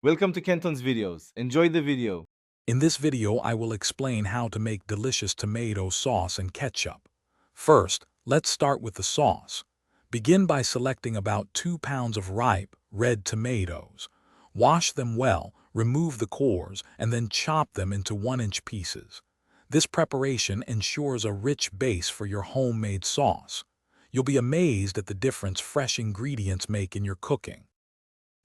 Welcome to Kenton's videos. Enjoy the video. In this video, I will explain how to make delicious tomato sauce and ketchup. First, let's start with the sauce. Begin by selecting about 2 pounds of ripe, red tomatoes. Wash them well, remove the cores, and then chop them into 1-inch pieces. This preparation ensures a rich base for your homemade sauce. You'll be amazed at the difference fresh ingredients make in your cooking.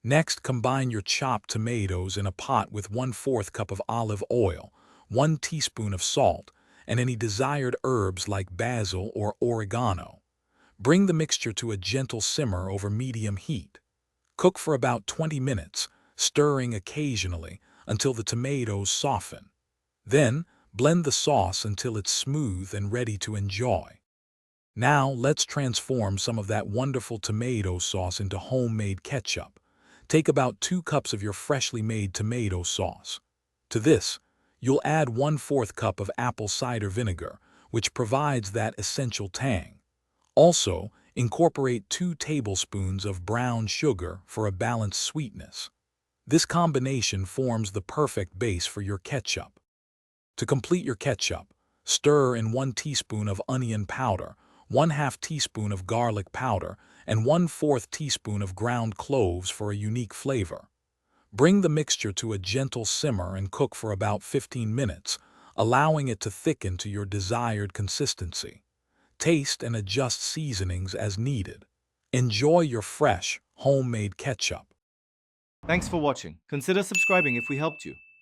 Next, combine your chopped tomatoes in a pot with 1/4 cup of olive oil, 1 teaspoon of salt, and any desired herbs like basil or oregano. Bring the mixture to a gentle simmer over medium heat. Cook for about 20 minutes, stirring occasionally until the tomatoes soften. Then, blend the sauce until it's smooth and ready to enjoy. Now, let's transform some of that wonderful tomato sauce into homemade ketchup. Take about 2 cups of your freshly made tomato sauce. To this, you'll add 1/4 cup of apple cider vinegar, which provides that essential tang. Also, incorporate 2 tablespoons of brown sugar for a balanced sweetness. This combination forms the perfect base for your ketchup. To complete your ketchup, stir in 1 teaspoon of onion powder, 1/2 teaspoon of garlic powder, and 1/4 teaspoon of ground cloves for a unique flavor. Bring the mixture to a gentle simmer and cook for about 15 minutes, allowing it to thicken to your desired consistency. Taste and adjust seasonings as needed. Enjoy your fresh, homemade ketchup. Thanks for watching. Consider subscribing if we helped you.